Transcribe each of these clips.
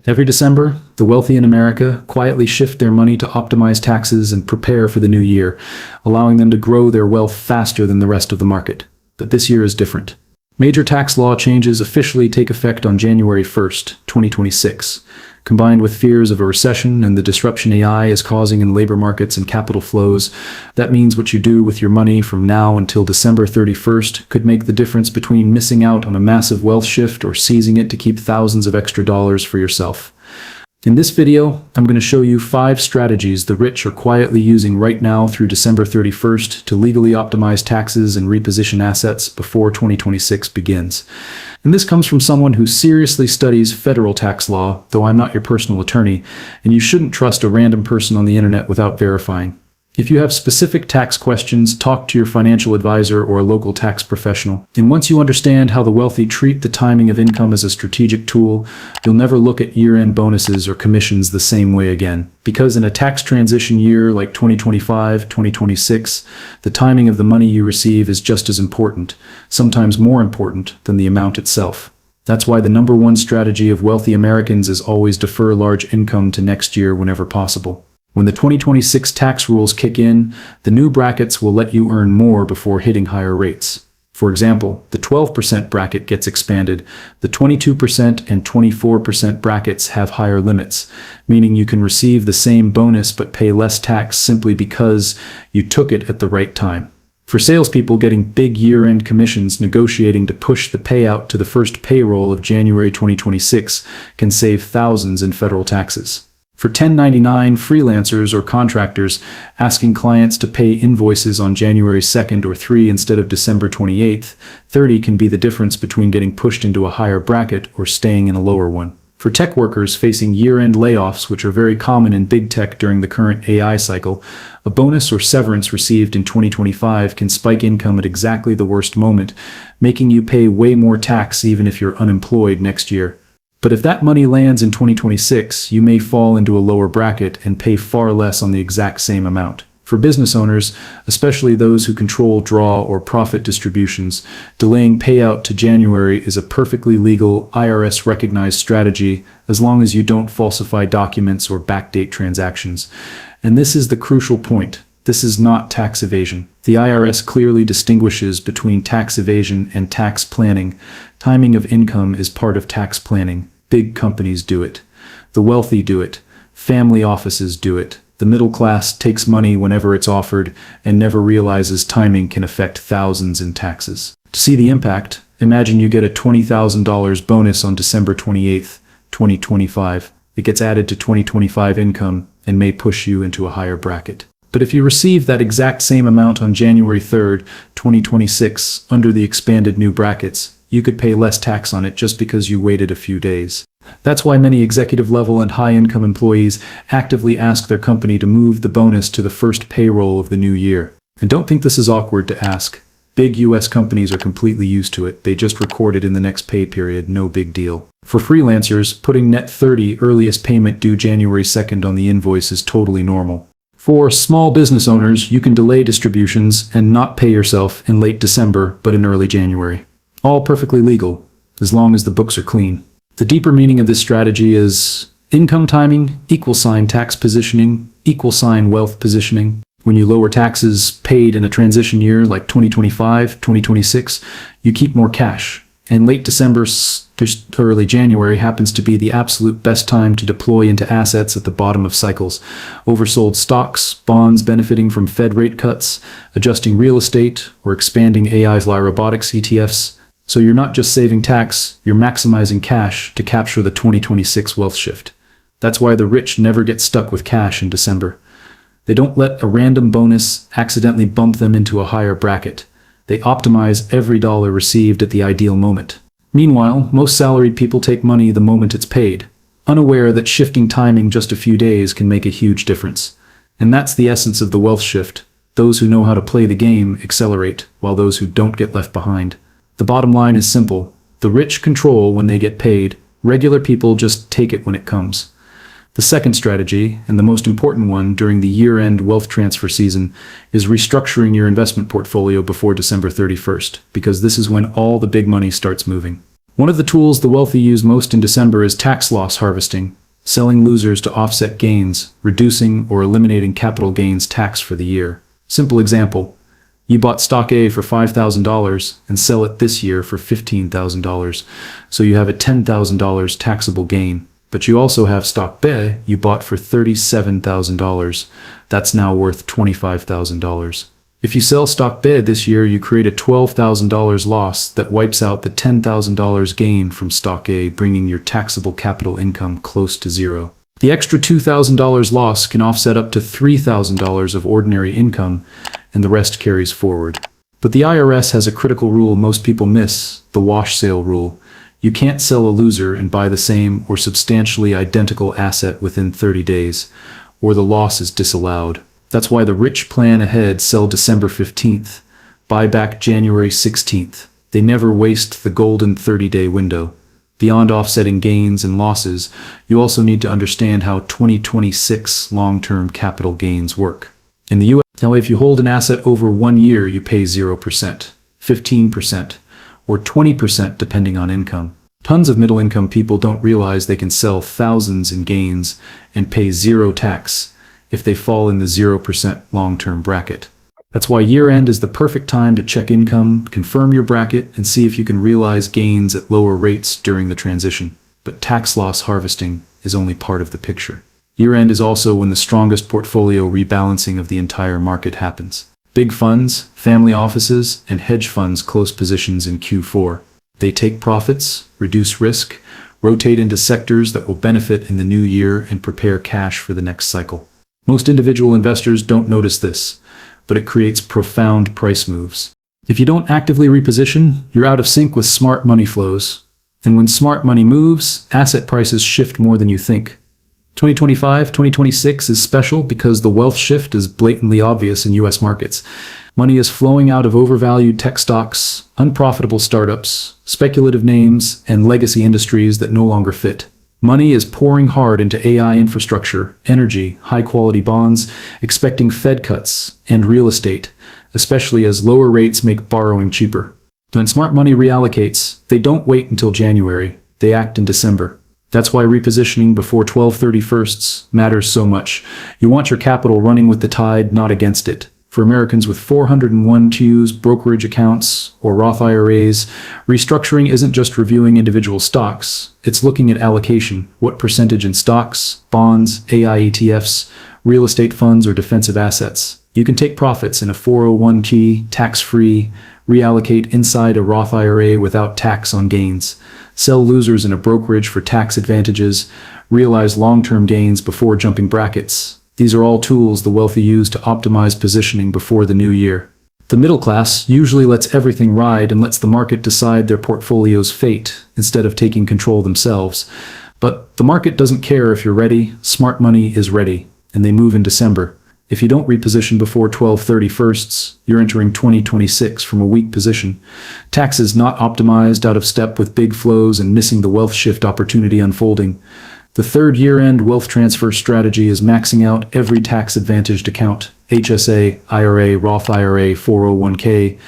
Every December, the wealthy in America quietly shift their money to optimize taxes and prepare for the new year, allowing them to grow their wealth faster than the rest of the market. But this year is different. Major tax law changes officially take effect on January 1st, 2026. Combined with fears of a recession and the disruption AI is causing in labor markets and capital flows, that means what you do with your money from now until December 31st could make the difference between missing out on a massive wealth shift or seizing it to keep thousands of extra dollars for yourself. In this video, I'm going to show you 5 strategies the rich are quietly using right now through December 31st to legally optimize taxes and reposition assets before 2026 begins. And this comes from someone who seriously studies federal tax law, though I'm not your personal attorney, and you shouldn't trust a random person on the internet without verifying. If you have specific tax questions, talk to your financial advisor or a local tax professional. And once you understand how the wealthy treat the timing of income as a strategic tool, you'll never look at year-end bonuses or commissions the same way again. Because in a tax transition year like 2025, 2026, the timing of the money you receive is just as important, sometimes more important than the amount itself. That's why the #1 strategy of wealthy Americans is always defer large income to next year whenever possible. When the 2026 tax rules kick in, the new brackets will let you earn more before hitting higher rates. For example, the 12% bracket gets expanded. The 22% and 24% brackets have higher limits, meaning you can receive the same bonus but pay less tax simply because you took it at the right time. For salespeople getting big year-end commissions, negotiating to push the payout to the first payroll of January 2026 can save thousands in federal taxes. For 1099 freelancers or contractors, asking clients to pay invoices on January 2nd or 3 instead of December 28th, 30 can be the difference between getting pushed into a higher bracket or staying in a lower one. For tech workers facing year-end layoffs, which are very common in big tech during the current AI cycle, a bonus or severance received in 2025 can spike income at exactly the worst moment, making you pay way more tax even if you're unemployed next year. But if that money lands in 2026, you may fall into a lower bracket and pay far less on the exact same amount. For business owners, especially those who control draw or profit distributions, delaying payout to January is a perfectly legal, IRS-recognized strategy as long as you don't falsify documents or backdate transactions. And this is the crucial point. This is not tax evasion. The IRS clearly distinguishes between tax evasion and tax planning. Timing of income is part of tax planning. Big companies do it. The wealthy do it. Family offices do it. The middle class takes money whenever it's offered and never realizes timing can affect thousands in taxes. To see the impact, imagine you get a $20,000 bonus on December 28th, 2025. It gets added to 2025 income and may push you into a higher bracket. But if you receive that exact same amount on January 3rd, 2026, under the expanded new brackets, you could pay less tax on it just because you waited a few days. That's why many executive-level and high-income employees actively ask their company to move the bonus to the first payroll of the new year. And don't think this is awkward to ask. Big US companies are completely used to it. They just record it in the next pay period, no big deal. For freelancers, putting net 30 earliest payment due January 2nd on the invoice is totally normal. For small business owners, you can delay distributions and not pay yourself in late December, but in early January. All perfectly legal, as long as the books are clean. The deeper meaning of this strategy is income timing, =tax positioning, =wealth positioning. When you lower taxes paid in a transition year like 2025, 2026, you keep more cash. And late December to early January happens to be the absolute best time to deploy into assets at the bottom of cycles. Oversold stocks, bonds benefiting from Fed rate cuts, adjusting real estate, or expanding AI's robotics ETFs. So you're not just saving tax, you're maximizing cash to capture the 2026 wealth shift. That's why the rich never get stuck with cash in December. They don't let a random bonus accidentally bump them into a higher bracket. They optimize every dollar received at the ideal moment. Meanwhile, most salaried people take money the moment it's paid, unaware that shifting timing just a few days can make a huge difference. And that's the essence of the wealth shift. Those who know how to play the game accelerate, while those who don't get left behind. The bottom line is simple. The rich control when they get paid. Regular people just take it when it comes. The second strategy, and the most important one during the year-end wealth transfer season, is restructuring your investment portfolio before December 31st, because this is when all the big money starts moving. One of the tools the wealthy use most in December is tax loss harvesting, selling losers to offset gains, reducing or eliminating capital gains tax for the year. Simple example. You bought stock A for $5,000 and sell it this year for $15,000, so you have a $10,000 taxable gain. But you also have stock B you bought for $37,000. That's now worth $25,000. If you sell stock B this year, you create a $12,000 loss that wipes out the $10,000 gain from stock A, bringing your taxable capital income close to zero. The extra $2,000 loss can offset up to $3,000 of ordinary income, and the rest carries forward. But the IRS has a critical rule most people miss, the wash sale rule. You can't sell a loser and buy the same or substantially identical asset within 30 days, or the loss is disallowed. That's why the rich plan ahead, sell December 15th, buy back January 16th. They never waste the golden 30-day window. Beyond offsetting gains and losses, you also need to understand how 2026 long-term capital gains work. In the U.S., now if you hold an asset over 1 year, you pay 0%, 15%, or 20% depending on income. Tons of middle-income people don't realize they can sell thousands in gains and pay zero tax if they fall in the 0% long-term bracket. That's why year-end is the perfect time to check income, confirm your bracket, and see if you can realize gains at lower rates during the transition. But tax loss harvesting is only part of the picture. Year-end is also when the strongest portfolio rebalancing of the entire market happens. Big funds, family offices, and hedge funds close positions in Q4. They take profits, reduce risk, rotate into sectors that will benefit in the new year, and prepare cash for the next cycle. Most individual investors don't notice this, but it creates profound price moves. If you don't actively reposition, you're out of sync with smart money flows. And when smart money moves, asset prices shift more than you think. 2025, 2026 is special because the wealth shift is blatantly obvious in US markets. Money is flowing out of overvalued tech stocks, unprofitable startups, speculative names, and legacy industries that no longer fit. Money is pouring hard into AI infrastructure, energy, high-quality bonds, expecting Fed cuts, and real estate, especially as lower rates make borrowing cheaper. When smart money reallocates, they don't wait until January. They act in December. That's why repositioning before 12/31 matters so much. You want your capital running with the tide, not against it. For Americans with 401 Qs, brokerage accounts, or Roth IRAs, restructuring isn't just reviewing individual stocks. It's looking at allocation, what percentage in stocks, bonds, AI ETFs, real estate funds, or defensive assets. You can take profits in a 401k, tax-free, reallocate inside a Roth IRA without tax on gains, sell losers in a brokerage for tax advantages, realize long-term gains before jumping brackets. These are all tools the wealthy use to optimize positioning before the new year. The middle class usually lets everything ride and lets the market decide their portfolio's fate instead of taking control themselves. But the market doesn't care if you're ready. Smart money is ready, and they move in December. If you don't reposition before 12/31, you're entering 2026 from a weak position. Taxes not optimized, out of step with big flows, and missing the wealth shift opportunity unfolding. The third year-end wealth transfer strategy is maxing out every tax-advantaged account: HSA, IRA, Roth IRA, 401k,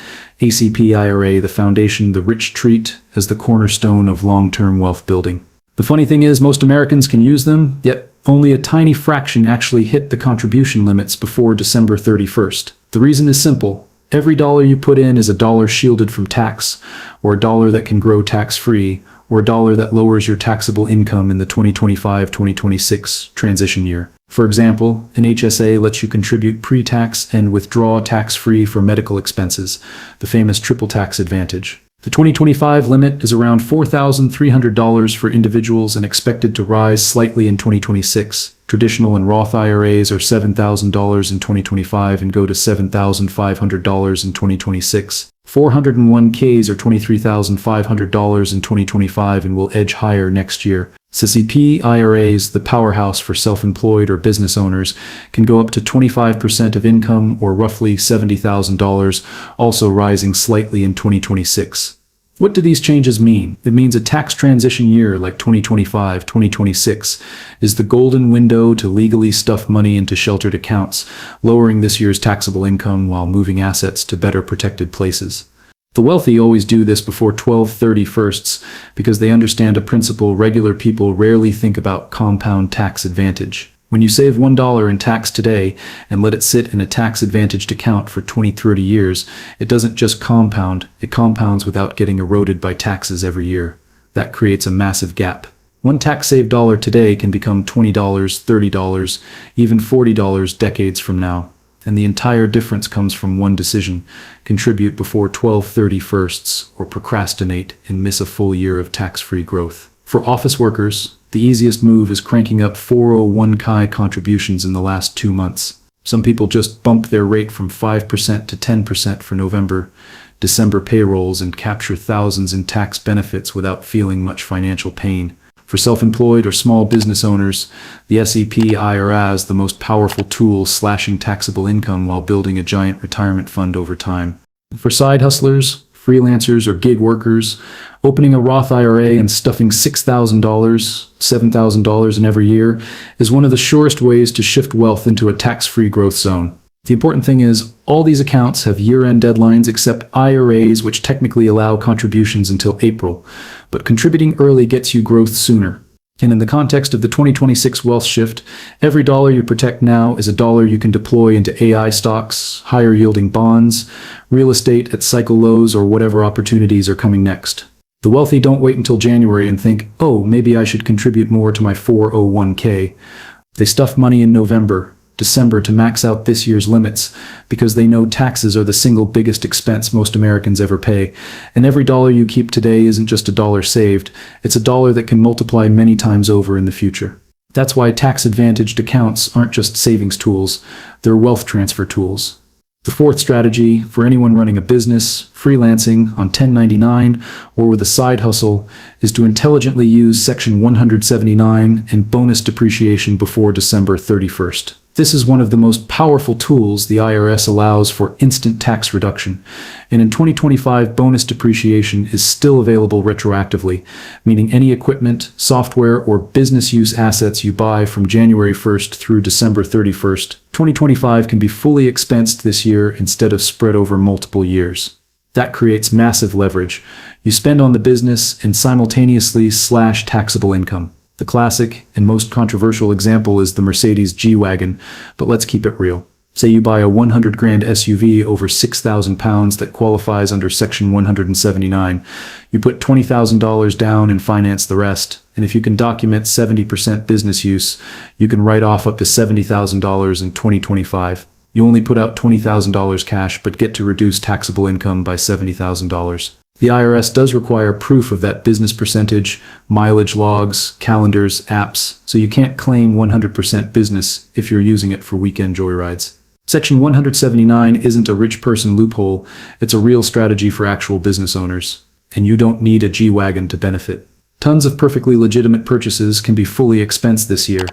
ACP IRA, the foundation the rich treat as the cornerstone of long-term wealth building. The funny thing is, most Americans can use them, yet only a tiny fraction actually hit the contribution limits before December 31st. The reason is simple. Every dollar you put in is a dollar shielded from tax, or a dollar that can grow tax-free, or a dollar that lowers your taxable income in the 2025-2026 transition year. For example, an HSA lets you contribute pre-tax and withdraw tax-free for medical expenses, the famous triple tax advantage. The 2025 limit is around $4,300 for individuals and expected to rise slightly in 2026. Traditional and Roth IRAs are $7,000 in 2025 and go to $7,500 in 2026. 401ks are $23,500 in 2025 and will edge higher next year. CCP IRAs, the powerhouse for self-employed or business owners, can go up to 25% of income or roughly $70,000, also rising slightly in 2026. What do these changes mean? It means a tax transition year like 2025-2026 is the golden window to legally stuff money into sheltered accounts, lowering this year's taxable income while moving assets to better protected places. The wealthy always do this before 12/31sts because they understand a principle regular people rarely think about: compound tax advantage. When you save $1 in tax today and let it sit in a tax-advantaged account for 20-30 years, it doesn't just compound, it compounds without getting eroded by taxes every year. That creates a massive gap. One tax-saved dollar today can become $20, $30, even $40 decades from now. And the entire difference comes from one decision: contribute before 12/31sts or procrastinate and miss a full year of tax-free growth. For office workers, the easiest move is cranking up 401k contributions in the last 2 months. Some people just bump their rate from 5% to 10% for November, December payrolls and capture thousands in tax benefits without feeling much financial pain. For self-employed or small business owners, the SEP IRA is the most powerful tool slashing taxable income while building a giant retirement fund over time. For side hustlers, freelancers, or gig workers, opening a Roth IRA and stuffing $6,000, $7,000 in every year is one of the surest ways to shift wealth into a tax-free growth zone. The important thing is, all these accounts have year-end deadlines except IRAs, which technically allow contributions until April, but contributing early gets you growth sooner. And in the context of the 2026 wealth shift, every dollar you protect now is a dollar you can deploy into AI stocks, higher-yielding bonds, real estate at cycle lows, or whatever opportunities are coming next. The wealthy don't wait until January and think, oh, maybe I should contribute more to my 401k. They stuff money in November, December to max out this year's limits because they know taxes are the single biggest expense most Americans ever pay. And every dollar you keep today isn't just a dollar saved, it's a dollar that can multiply many times over in the future. That's why tax-advantaged accounts aren't just savings tools, they're wealth transfer tools. The fourth strategy, for anyone running a business, freelancing, on 1099, or with a side hustle, is to intelligently use Section 179 and bonus depreciation before December 31st. This is one of the most powerful tools the IRS allows for instant tax reduction, and in 2025 bonus depreciation is still available retroactively, meaning any equipment, software, or business use assets you buy from January 1st through December 31st, 2025 can be fully expensed this year instead of spread over multiple years. That creates massive leverage. You spend on the business and simultaneously slash taxable income. The classic and most controversial example is the Mercedes G-Wagon, but let's keep it real. Say you buy a 100 grand SUV over 6,000 pounds that qualifies under Section 179. You put $20,000 down and finance the rest, and if you can document 70% business use, you can write off up to $70,000 in 2025. You only put out $20,000 cash but get to reduce taxable income by $70,000. The IRS does require proof of that business percentage, mileage logs, calendars, apps, so you can't claim 100% business if you're using it for weekend joyrides. Section 179 isn't a rich person loophole, it's a real strategy for actual business owners. And you don't need a G-Wagon to benefit. Tons of perfectly legitimate purchases can be fully expensed this year.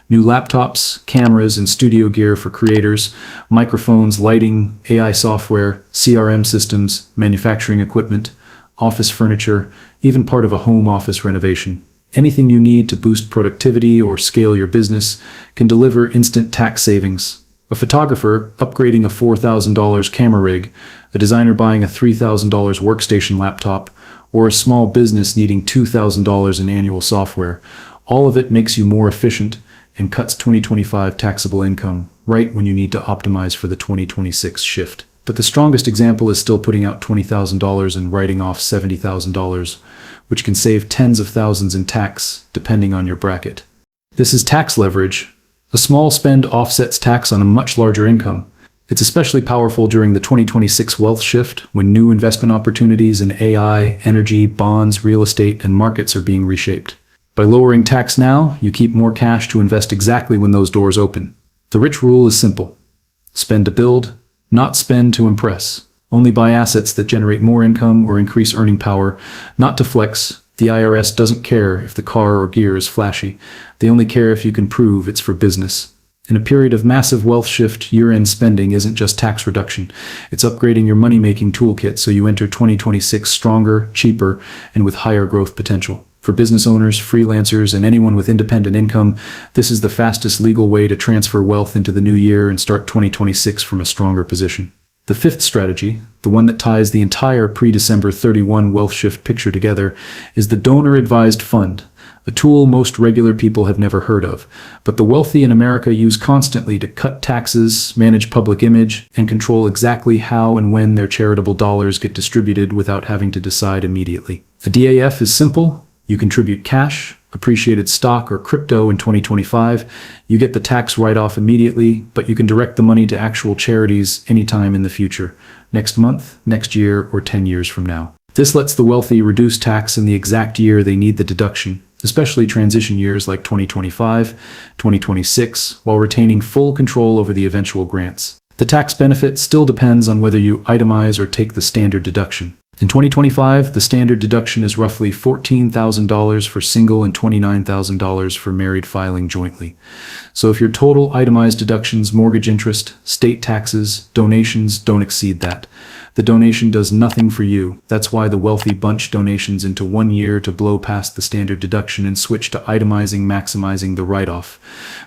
New laptops, cameras, and studio gear for creators, microphones, lighting, AI software, CRM systems, manufacturing equipment, office furniture, even part of a home office renovation. Anything you need to boost productivity or scale your business can deliver instant tax savings. A photographer upgrading a $4,000 camera rig, a designer buying a $3,000 workstation laptop, or a small business needing $2,000 in annual software. All of it makes you more efficient and cuts 2025 taxable income right when you need to optimize for the 2026 shift. But the strongest example is still putting out $20,000 and writing off $70,000, which can save tens of thousands in tax depending on your bracket. This is tax leverage. A small spend offsets tax on a much larger income. It's especially powerful during the 2026 wealth shift when new investment opportunities in AI, energy, bonds, real estate, and markets are being reshaped. By lowering tax now, you keep more cash to invest exactly when those doors open. The rich rule is simple. Spend to build, not spend to impress. Only buy assets that generate more income or increase earning power, not to flex. The IRS doesn't care if the car or gear is flashy. They only care if you can prove it's for business. In a period of massive wealth shift, year-end spending isn't just tax reduction. It's upgrading your money-making toolkit so you enter 2026 stronger, cheaper, and with higher growth potential. For business owners, freelancers, and anyone with independent income, this is the fastest legal way to transfer wealth into the new year and start 2026 from a stronger position. The fifth strategy, the one that ties the entire pre-December 31 wealth shift picture together, is the donor-advised fund, a tool most regular people have never heard of, but the wealthy in America use constantly to cut taxes, manage public image, and control exactly how and when their charitable dollars get distributed without having to decide immediately. A DAF is simple. You contribute cash, appreciated stock, or crypto in 2025. You get the tax write-off immediately, but you can direct the money to actual charities anytime in the future, next month, next year, or 10 years from now. This lets the wealthy reduce tax in the exact year they need the deduction, especially transition years like 2025, 2026, while retaining full control over the eventual grants. The tax benefit still depends on whether you itemize or take the standard deduction. In 2025, the standard deduction is roughly $14,000 for single and $29,000 for married filing jointly. So if your total itemized deductions, mortgage interest, state taxes, donations don't exceed that, the donation does nothing for you. That's why the wealthy bunch donations into 1 year to blow past the standard deduction and switch to itemizing, maximizing the write-off.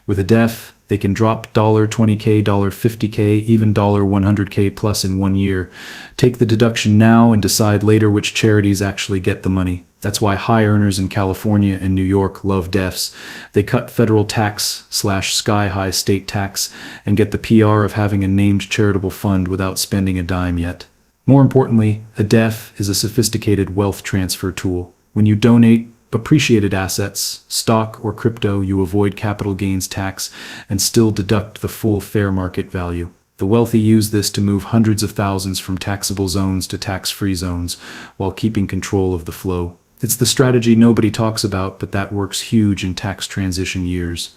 With a DEF, they can drop $20K, $50K, even $100K plus in 1 year. Take the deduction now and decide later which charities actually get the money. That's why high earners in California and New York love DEFs. They cut federal tax / sky-high state tax and get the PR of having a named charitable fund without spending a dime yet. More importantly, a DEF is a sophisticated wealth transfer tool. When you donate appreciated assets, stock or crypto, you avoid capital gains tax and still deduct the full fair market value. The wealthy use this to move hundreds of thousands from taxable zones to tax-free zones while keeping control of the flow. It's the strategy nobody talks about, but that works huge in tax transition years.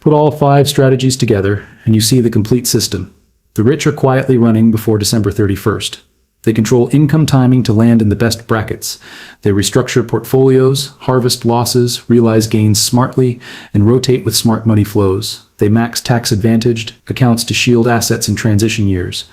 Put all 5 strategies together and you see the complete system. The rich are quietly running before December 31st. They control income timing to land in the best brackets. They restructure portfolios, harvest losses, realize gains smartly, and rotate with smart money flows. They max tax-advantaged accounts to shield assets in transition years.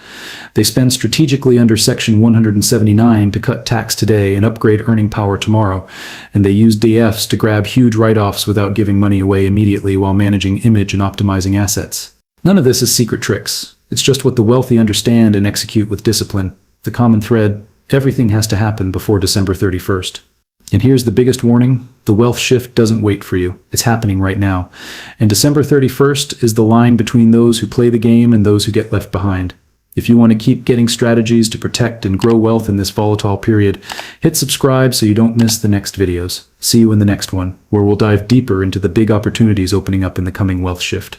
They spend strategically under Section 179 to cut tax today and upgrade earning power tomorrow. And they use DFs to grab huge write-offs without giving money away immediately while managing image and optimizing assets. None of this is secret tricks. It's just what the wealthy understand and execute with discipline. The common thread: everything has to happen before December 31st. And here's the biggest warning: the wealth shift doesn't wait for you. It's happening right now. And December 31st is the line between those who play the game and those who get left behind. If you want to keep getting strategies to protect and grow wealth in this volatile period, hit subscribe so you don't miss the next videos. See you in the next one, where we'll dive deeper into the big opportunities opening up in the coming wealth shift.